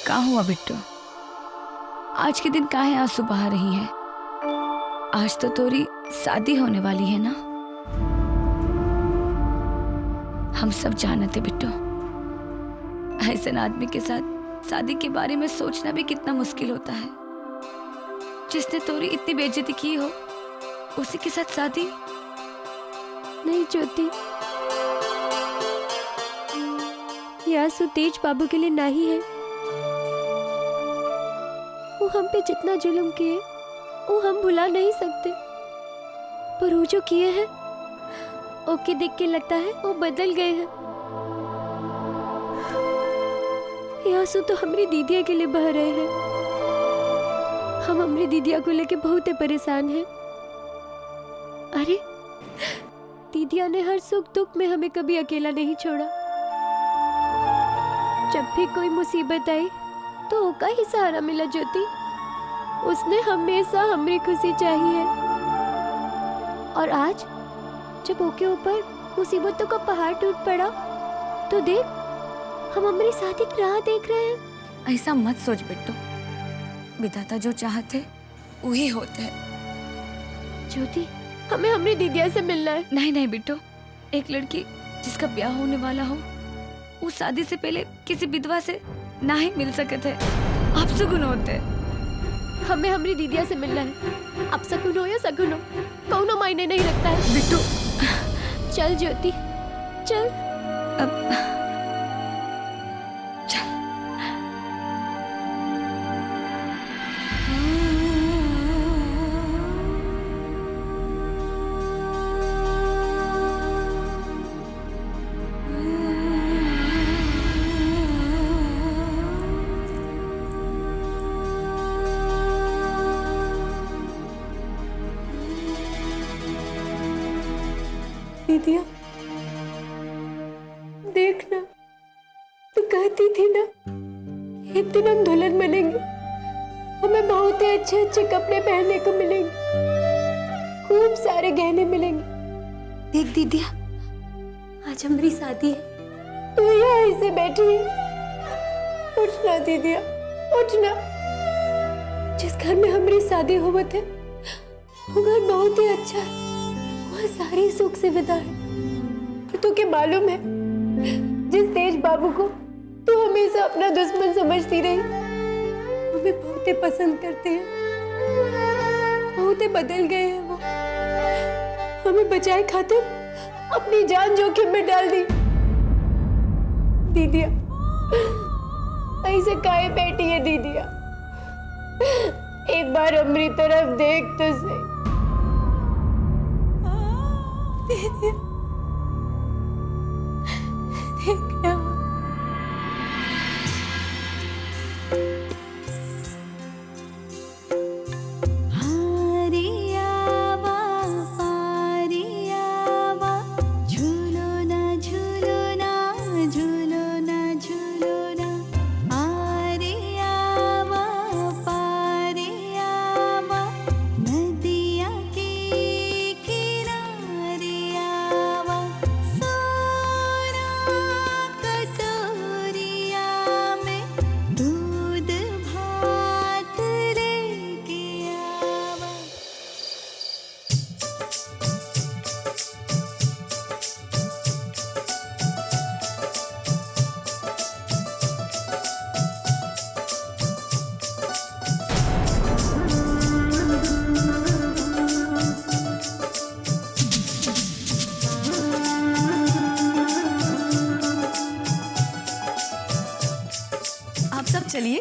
कहाँ हुआ बिट्टू? आज के दिन काहे आंसू बहा रही है? आज तो तोरी शादी होने वाली है ना? हम सब जानते बिट्टू, ऐसे आदमी के साथ शादी के बारे में सोचना भी कितना मुश्किल होता है। जिसने तोरी इतनी बेइज्जती की हो, उसी के साथ शादी? नहीं ज्योति, यह आंसू तेज बाबू के लिए नहीं है। वो हम पे जितना जुल्म किए वो हम भुला नहीं सकते, पर वो जो किए हैं ओके देख के लगता है वो बदल गए हैं। ये आंसू तो हमारी दीदिया के लिए बह रहे हैं। हम हमारी दीदिया को लेके बहुत ही परेशान हैं। अरे दीदिया ने हर सुख दुख में हमें कभी अकेला नहीं छोड़ा। जब भी कोई मुसीबत आई तो ओका ही सहारा मिला ज्योति। उसने हमेशा हमारी खुशी चाहिए। और आज जब ओके ऊपर मुसीबतों का पहाड़ टूट पड़ा तो देख, हम हमारी शादी की राह देख रहे हैं। ऐसा मत सोच बिट्टू, विधाता जो चाहते वही होते हैं। ज्योति, हमें हमारी दीदिया से मिलना है। नहीं नहीं बिट्टू, एक लड़की जिसका ब्याह होने वाला हो वो शादी से पहले किसी विधवा से ना ही मिल सके थे। आप सगुन होते। हमें हमारी दीदिया से मिलना है। अब सगुन हो या सगुन हो, कौनो मायने नहीं रखता है। बिट्टू चल ज्योति चल। अब दीदिया देखना, तू कहती थी ना एक दिन हम दुल्हन बनेंगे, हमें बहुत ही अच्छे अच्छे कपड़े पहनने को मिलेंगे, खूब सारे गहने मिलेंगे। देख दीदिया, आज हमारी शादी है, तू यहाँ ऐसे बैठी है। उठना दीदिया उठना। जिस घर में हमारी शादी हुआ थे वो घर बहुत ही अच्छा है, वह सारी सुख सुविधा है। तो क्या मालूम है, जिस तेज बाबू को तू हमेशा अपना दुश्मन समझती रही, हमें बहुत ही पसंद करते हैं, बहुत ही बदल गए हैं वो। हमें बचाए खातिर अपनी जान जोखिम में डाल दी। दीदिया ऐसे काहे बैठी है दीदिया? एक बार हमारी तरफ देख तो सही। देखना। चलिए,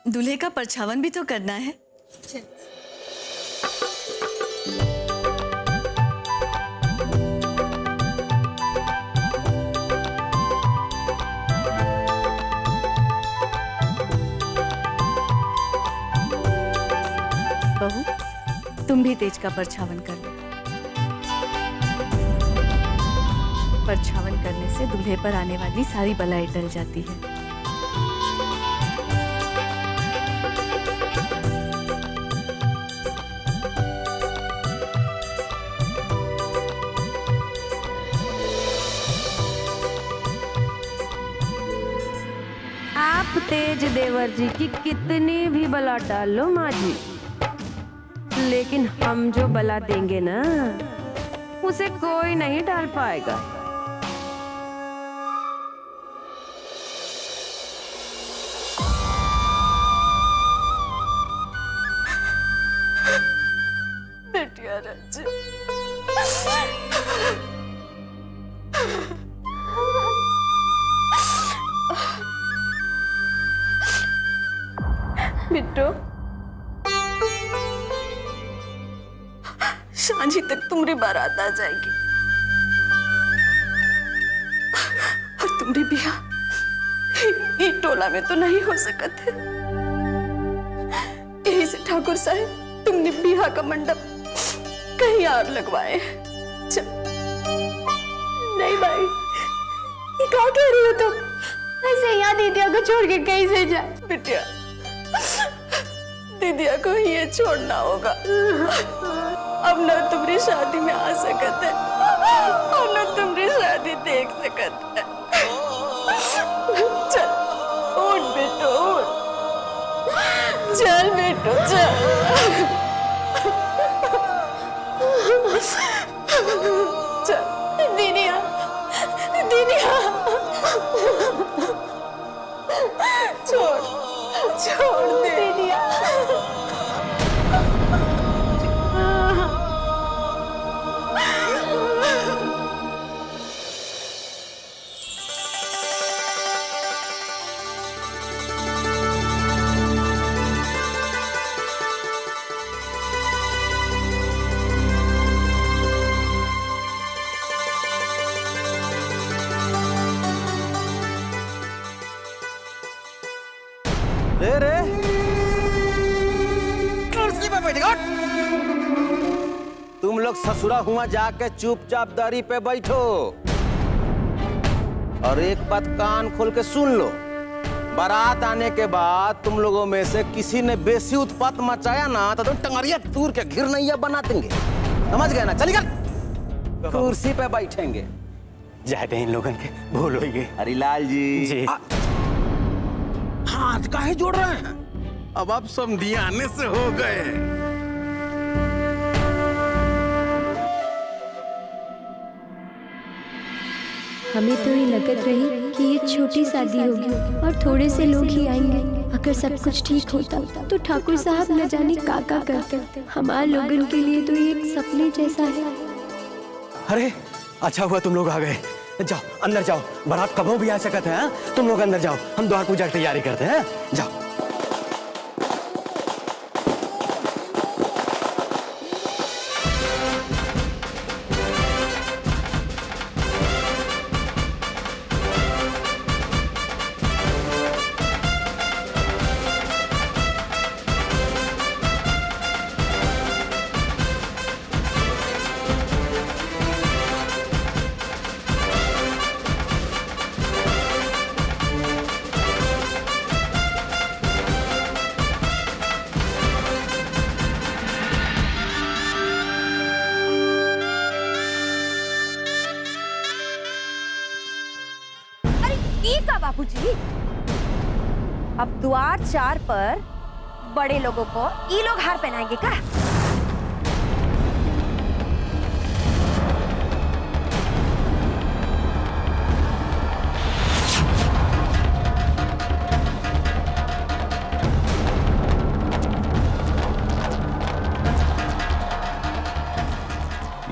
दूल्हे का परछावन भी तो करना है। चल। बहू, तुम भी तेज का परछावन कर लो। परछावन करने से दूल्हे पर आने वाली सारी बलाएं टल जाती है। तेज देवर जी की कितनी भी बला डाल लो माँ जी, लेकिन हम जो बला देंगे ना उसे कोई नहीं डाल पाएगा। बिटिया राजी, बिट्टू, सांझी तक तुम्हारी बारात आ जाएगी और तुम्हारी बियाह ये टोला में तो नहीं हो सकत है। यही से ठाकुर साहब तुमने बियाह का मंडप कहीं और लगवाए। नहीं भाई, ये क्या कह रही हो तुम? ऐसे यहाँ दीदिया को छोड़ के कैसे जा? बिटिया, दीदिया को ये छोड़ना होगा। अब न तुम्हारी शादी में आ सकत है और न तुम्हारी शादी देख सकत है। चल उठ बेटो, उठ, चल बेटो चल। चल दीदिया, दीदिया, छोड़ दे दीदिया। रे कुर्सी पे बैठ गो। तुम लोग ससुरा हुआ जाके चुपचाप दरी पे बैठो और एक बात कान खोल के सुन लो। बारात आने के बाद तुम लोगों में से किसी ने बेसी उत्पात मचाया ना तो तुम टंगरिया तूर के घिरनैया बना देंगे, समझ गए ना? चलिए कुर्सी पे बैठेंगे। जाते इन लोगों के भूल हो गए। हरिलाल जी, हाथ काहे जोड़ रहे हैं? अब आप समधियाने से हो गए। हमें तो ये लगत रही कि ये छोटी शादी होगी और थोड़े से लोग ही आएंगे। अगर सब कुछ ठीक होता तो ठाकुर साहब न जाने काका करते। हमारे लोगन के लिए तो ये एक सपने जैसा है। अरे अच्छा हुआ तुम लोग आ गए। जाओ अंदर जाओ, बारात कबो भी आ सकते हैं। तुम लोग अंदर जाओ, हम द्वार पूजा की तैयारी करते हैं। जाओ। बाबूजी, अब द्वार 4 पर बड़े लोगों को ये लोग हार पहनाएंगे क्या?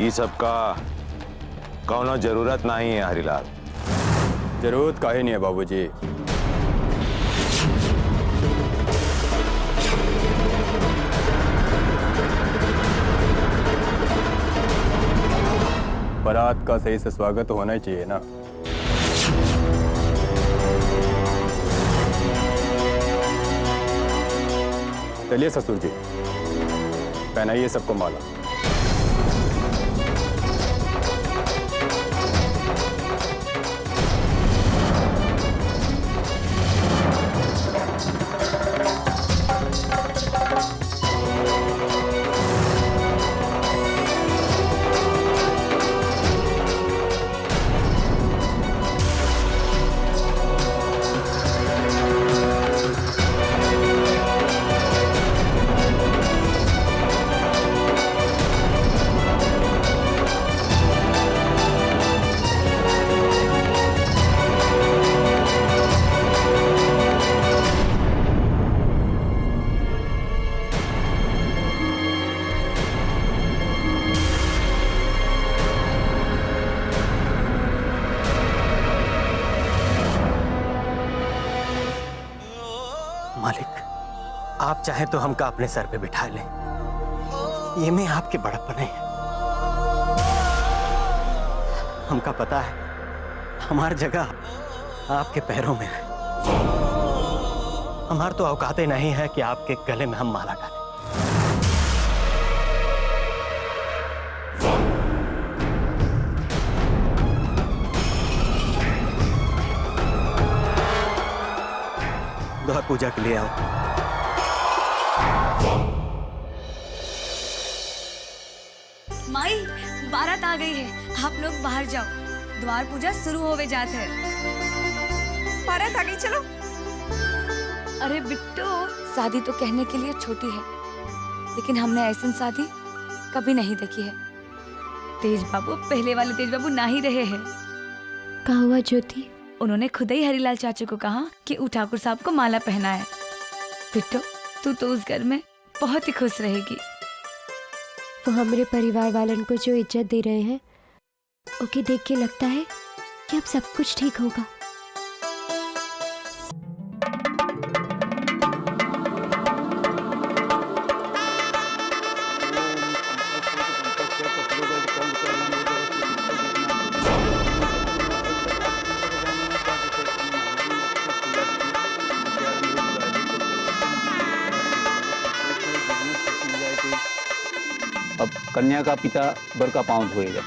ये सब का कौनो जरूरत नहीं है हरिलाल। जरूरत काहे नहीं है बाबूजी। बारात का सही से स्वागत होना ही चाहिए ना। चलिए ससुर जी, पहनाइए सबको माला। मालिक, आप चाहे तो हमका अपने सर पे बिठा लें, ये में आपके बड़प्पन है। हमका पता है हमार जगह आपके पैरों में है। हमार तो औकाते नहीं है कि आपके गले में हम माला डालें। द्वार पूजा के लिए आओ। माई, बारात आ गई है, आप लोग बाहर जाओ, द्वार पूजा शुरू होवे जात है। बारात आ गई, चलो। अरे बिट्टू, शादी तो कहने के लिए छोटी है, लेकिन हमने ऐसी शादी कभी नहीं देखी है। तेज बाबू पहले वाले तेज बाबू ना ही रहे हैं। कहा हुआ ज्योति? उन्होंने खुद ही हरीलाल चाचू को कहा कि वो ठाकुर साहब को माला पहनाए। बिट्टू, तू तो उस घर में बहुत ही खुश रहेगी। वो हमारे परिवार वालन को जो इज्जत दे रहे हैं, ओके देख के लगता है कि अब सब कुछ ठीक होगा। अब कन्या का पिता वर का पांव धोएगा।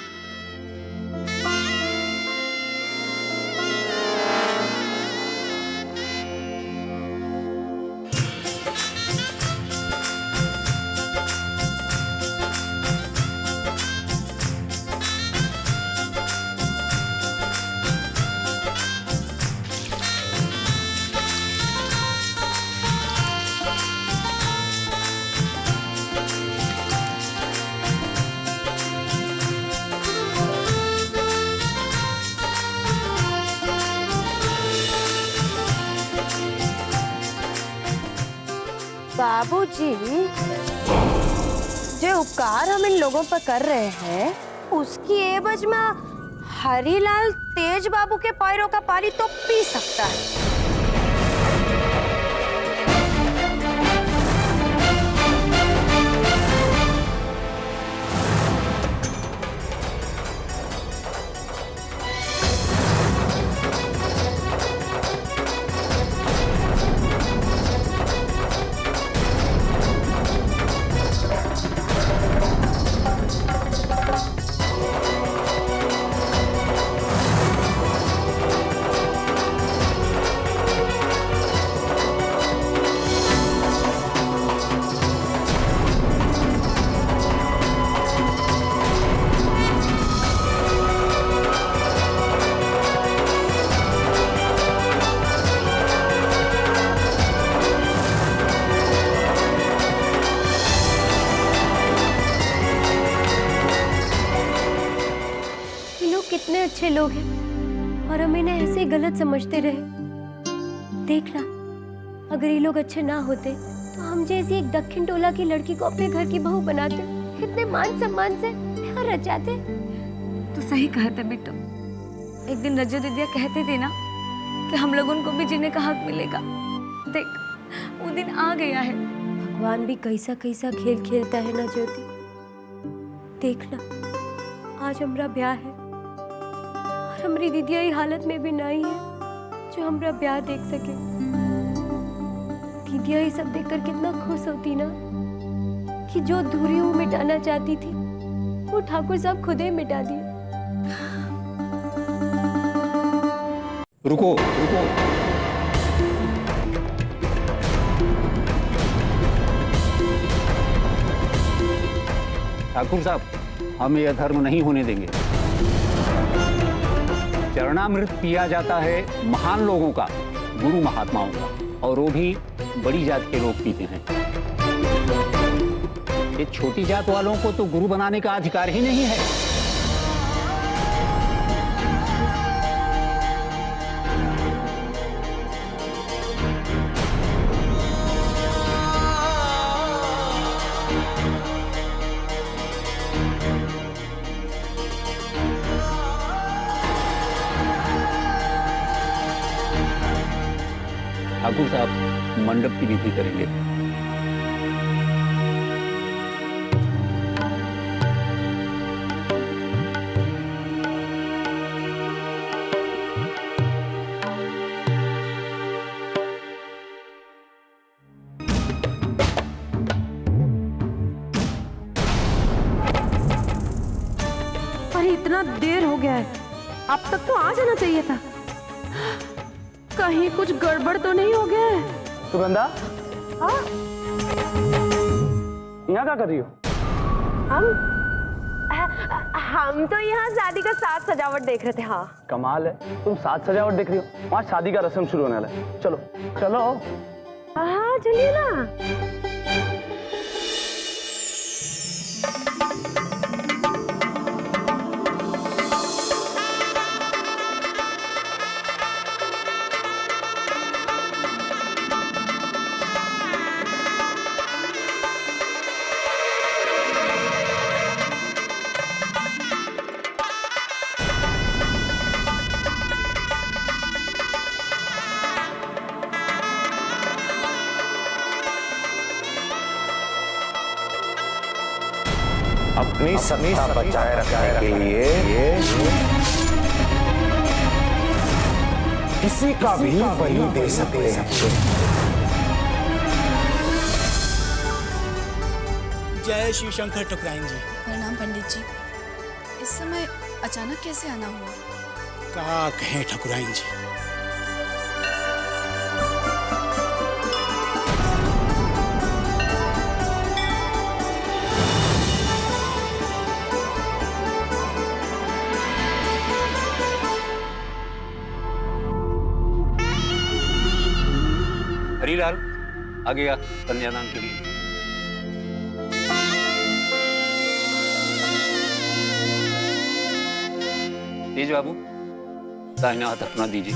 बाबूजी, जो उपकार हम इन लोगों पर कर रहे हैं, उसकी एवज में हरीलाल तेज बाबू के पैरों का पानी तो पी सकता है। कितने अच्छे लोग हैं और हम इन्हें ऐसे गलत समझते रहे। देखना, अगर ये लोग अच्छे ना होते तो हम जैसी एक दक्षिण टोला की लड़की को अपने घर की बहू बनाते, कितने मान सम्मान से प्यार रचाते। तो सही कहा था बिट्टू। एक दिन रज्जू दीदिया कहते थे ना कि हम लोग उनको भी जीने का हक मिलेगा। देख, वो दिन आ गया है। भगवान भी कैसा कैसा खेल खेलता है ना ज्योति। देखना, आज हमारा ब्याह है और हमारी दीदिया ये हालत में भी नहीं है जो हमारा ब्याह देख सके। दीदिया ये सब देखकर कितना खुश होती ना कि जो दूरी वो मिटाना चाहती थी वो ठाकुर साहब खुद ही मिटा दिए। रुको रुको, ठाकुर साहब, हम ये अधर्म नहीं होने देंगे। चरणामृत पिया जाता है महान लोगों का, गुरु महात्माओं का, और वो भी बड़ी जात के लोग पीते हैं। ये छोटी जात वालों को तो गुरु बनाने का अधिकार ही नहीं है। ठाकुर साहब, मंडप की विधि करेंगे। अरे इतना देर हो गया है, अब तक तो आ जाना चाहिए था। कहीं कुछ गड़बड़ तो नहीं हो गया है? सुगंधा, हाँ? यहाँ क्या कर रही हो? हम तो यहाँ शादी का साज सजावट देख रहे थे। हाँ कमाल है, तुम साज सजावट देख रही हो, वहाँ शादी का रस्म शुरू होने वाला है। चलो चलो। हाँ चलिए ना। अपनी सत्ता बचाए रखने के लिए किसी का भी बलि दे सकते हैं। जय शिव शंकर ठकुराइन जी। प्रणाम पंडित जी। इस समय अचानक कैसे आना हुआ? कहा कहें ठकुराइन जी। हरीलाल आ गया कन्यादान के लिए। तेज बाबू, दाहिना हाथ अपना दीजिए।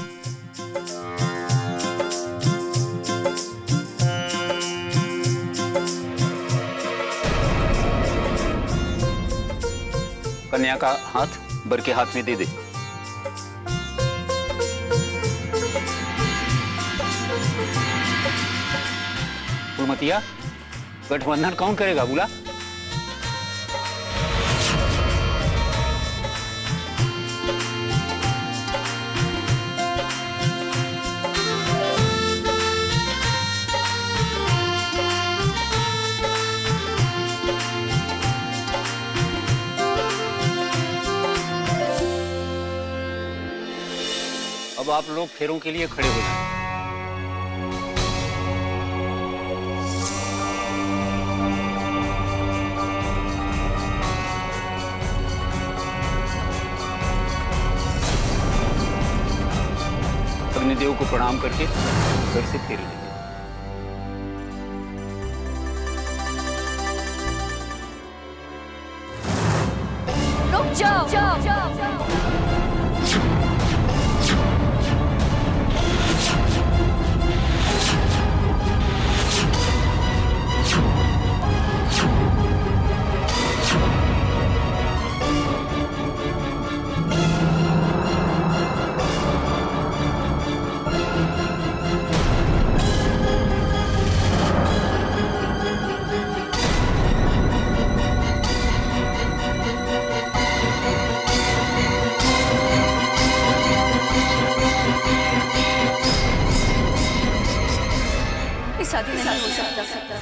कन्या का हाथ बर के हाथ में दे दे। फुलमतिया, गठबंधन कौन करेगा बुला? अब आप लोग फेरों के लिए खड़े हो जाएं। अग्निदेव को प्रणाम करके घर से फेरे लेंगे। रुक जाओ। शादी नहीं हो सकता।